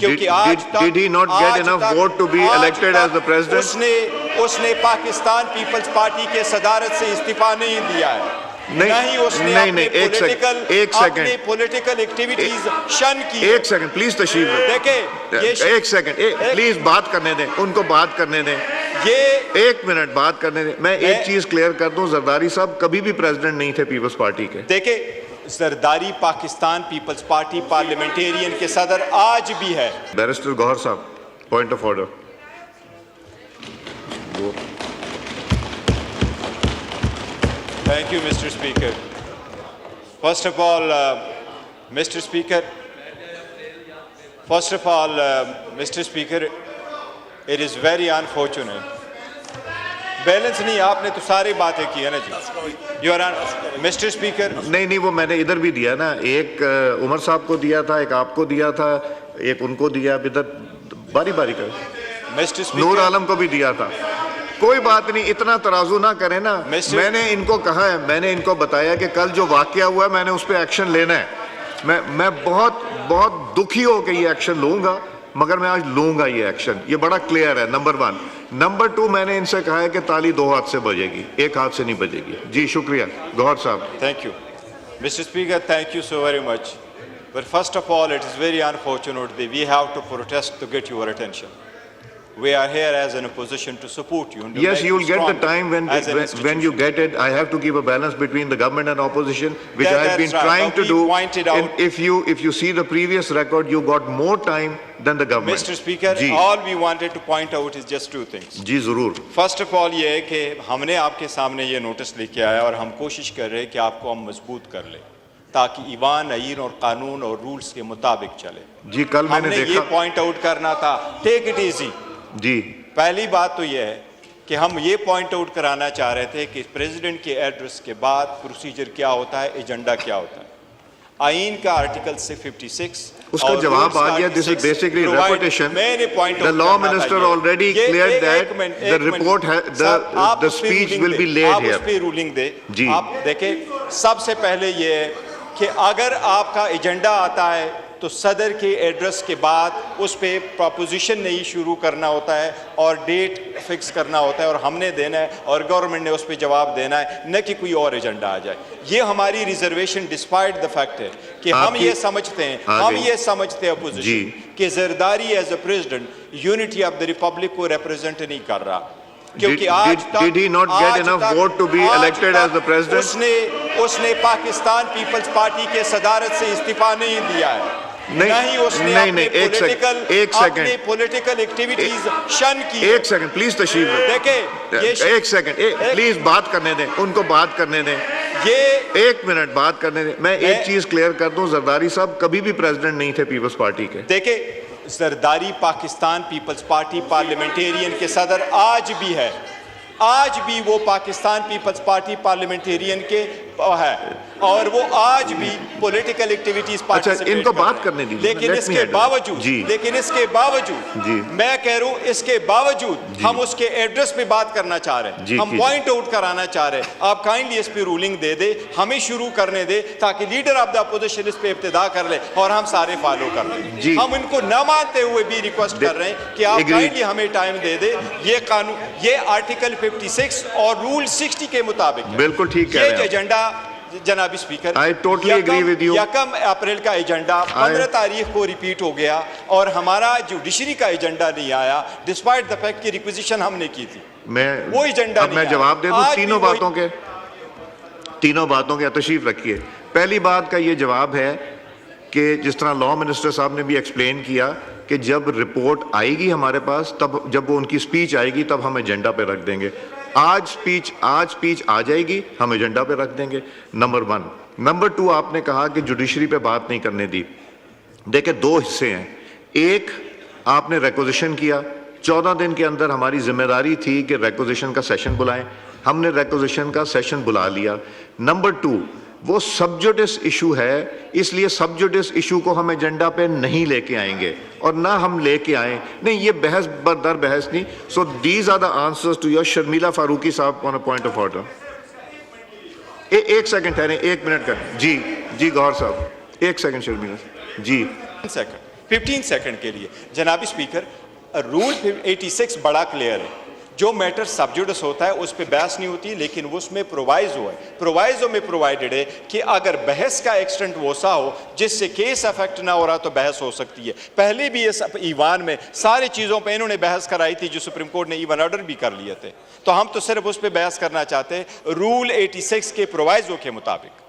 क्योंकि आज तक did he not get enough vote to be elected as the president? उसने पाकिस्तान पीपल्स पार्टी के सदारत से इस्तीफा नहीं दिया है, नहीं उसने अपने पॉलिटिकल एक्टिविटीज शन की। एक सेकंड प्लीज तशरीफ देखिए, एक सेकंड प्लीज बात करने दें, उनको बात करने दें, ये एक मिनट बात करने दें। मैं एक चीज क्लियर कर दूं, जरदारी साहब कभी भी प्रेसिडेंट नहीं थे पीपल्स पार्टी के। देखिए, जरदारी पाकिस्तान पीपल्स पार्टी पार्लियामेंटेरियन के सदर आज भी है। बैरिस्टर गौहर साहब, point of order. Thank you, Mr. Speaker. First of all, Mr. Speaker, it is very unfortunate. Balance नहीं, आपने तो सारी बातें की है ना जी। Your Honor, Mr. Speaker. नहीं, वो मैंने इधर भी दिया ना, एक उमर साहब को दिया था, एक आपको दिया था, एक उनको दिया, इधर बारी बारी कर। Mr. Speaker, नूर आलम को भी दिया था। कोई बात नहीं, इतना तराजू ना करें ना। मैंने इनको कहा है, मैंने इनको बताया कि कल जो वाकया हुआ है मैंने उस पर एक्शन लेना है। मैं बहुत दुखी हो के ये एक्शन लूंगा, मगर मैं आज लूंगा ये एक्शन, ये बड़ा क्लियर है। नंबर 1। नंबर 2, मैंने इनसे कहा है कि ताली 2 हाथ से बजेगी, 1 हाथ से नहीं बजेगी। जी शुक्रिया गौहर साहब। Thank you, Mr. Speaker. Thank you so very much. But first of all, it is very unfortunate that we have to protest to get your attention. We are here as an opposition to support you. Yes, you will get the time when you get it. I have to give a balance between the government and opposition, which I have been trying to do. And if you see the previous record, you got more time than the government. Mr. Speaker, all we wanted to point out is just 2 things. जी जरूर। First of all, ये है कि हमने आपके सामने ये notice लेके आया और हम कोशिश कर रहे हैं कि आपको हम मजबूत कर लें ताकि ईवान, आईन और कानून और रूल्स के मुताबिक चले। जी कल मैंने देखा, ये पॉइंट आउट करना था, टेक इट इजी जी। पहली बात तो यह है कि हम ये पॉइंट आउट कराना चाह रहे थे कि प्रेसिडेंट के एड्रेस के बाद प्रोसीजर क्या होता है, एजेंडा क्या होता है। आईन का आर्टिकल 56 उसका जवाब आ गया। This is basically repetition. The law minister already cleared that the report the speech will be laid here. आप उस पे रूलिंग दे जी। आप देखें, सबसे पहले ये है कि अगर आपका एजेंडा आता है तो सदर के एड्रेस के बाद उस पर प्रपोजिशन नहीं शुरू करना होता है और डेट फिक्स करना होता है और हमने देना है और गवर्नमेंट ने उस पर जवाब देना है, न कि कोई और एजेंडा आ जाए। ये हमारी रिजर्वेशन डिस्पाइट द फैक्ट है कि हम ये समझते हैं अपोजिशन कि Zardari as a president unity of the republic को रिप्रेजेंट नहीं कर रहा, क्योंकि आज तक did he not get enough vote to be elected as the president? उसने पाकिस्तान पीपल्स पार्टी के सदारत से इस्तीफा नहीं दिया है, नहीं उसने अपने पॉलिटिकल एक्टिविटीज शन की। एक सेकंड प्लीज तशरीफ देखिए, एक सेकंड प्लीज बात करने दें, उनको बात करने दें, ये 1 मिनट बात करने दें। मैं एक चीज क्लियर कर दूं, जरदारी साहब कभी भी प्रेसिडेंट नहीं थे पीपल्स पार्टी के। देखिए, जरदारी पाकिस्तान पीपल्स पार्टी पार्लियामेंटेरियन के सदर आज भी है, आज भी वो पाकिस्तान पीपल्स पार्टी पार्लियामेंटेरियन के है और वो आज भी पॉलिटिकल एक्टिविटीज पार्टिसिपेट इनको बात करने दीजिए। लेकिन इसके बावजूद मैं कह रहा हूं, इसके बावजूद हम उसके एड्रेस पे बात करना चाह रहे हैं, हम पॉइंट आउट कराना चाह रहे हैं। आप काइंडली इस पे रूलिंग दे दे, हमें शुरू करने दे ताकि लीडर ऑफ द अपोजिशन इस पे इब्तिदा कर ले और हम सारे फॉलो कर लें। हम इनको न मानते हुए भी रिक्वेस्ट कर रहे हैं कि आप काइंडली हमें टाइम दे दे। ये कानून, ये आर्टिकल 56 और रूल 60 के मुताबिक बिल्कुल ठीक है। ये एजेंडा जनाबी speaker, I totally agree with you. 1 April का एजेंडा 15 तारीख को रिपीट हो गया और हमारा जुडिशरी का एजेंडा नहीं आया, डिस्पाइट द फैक्ट की रिक्वेजिशन हमने की थी। वो एजेंडा मैं जवाब दे दूं तीनों बातों के तशरीफ रखिए। पहली बात का ये जवाब है कि जिस तरह लॉ मिनिस्टर साहब ने भी एक्सप्लेन किया कि जब रिपोर्ट आएगी हमारे पास, तब जब वो उनकी स्पीच आएगी तब हम एजेंडा पे रख देंगे। आज स्पीच आ जाएगी, हम एजेंडा पे रख देंगे। नंबर 1। नंबर 2, आपने कहा कि जुडिशरी पे बात नहीं करने दी। देखिए 2 हिस्से हैं। एक, आपने रिक्वेजिशन किया, 14 दिन के अंदर हमारी जिम्मेदारी थी कि रिक्वेजिशन का सेशन बुलाएं, हमने रिक्वेजिशन का सेशन बुला लिया। नंबर 2, वो सब्जुडिस इशू है, इसलिए सब्जुडिस इशू को हम एजेंडा पे नहीं लेके आएंगे और ना हम लेके आए। नहीं, ये बहस बरदर बहस नहीं। So these are the answers to your. Sharmila Farooqui साहब on a point of order. एक सेकंड ठहरे, 1 मिनट का। जी गौहर साहब, 1 second. Sharmila ji, 1 second, 15 second के लिए। जनाबी स्पीकर, रूल 86 बड़ा क्लियर है, जो मैटर सब्जुडिस होता है उस पर बहस नहीं होती, लेकिन उसमें प्रोवाइजो है। प्रोवाइजो में प्रोवाइडेड है कि अगर बहस का एक्सटेंट वसा हो जिससे केस अफेक्ट ना हो रहा तो बहस हो सकती है। पहले भी इस ईवान में सारी चीज़ों पे इन्होंने बहस कराई थी जो सुप्रीम कोर्ट ने ईवन ऑर्डर भी कर लिए थे, तो हम तो सिर्फ उस पर बहस करना चाहते हैं रूल 86 के प्रोवाइजो के मुताबिक।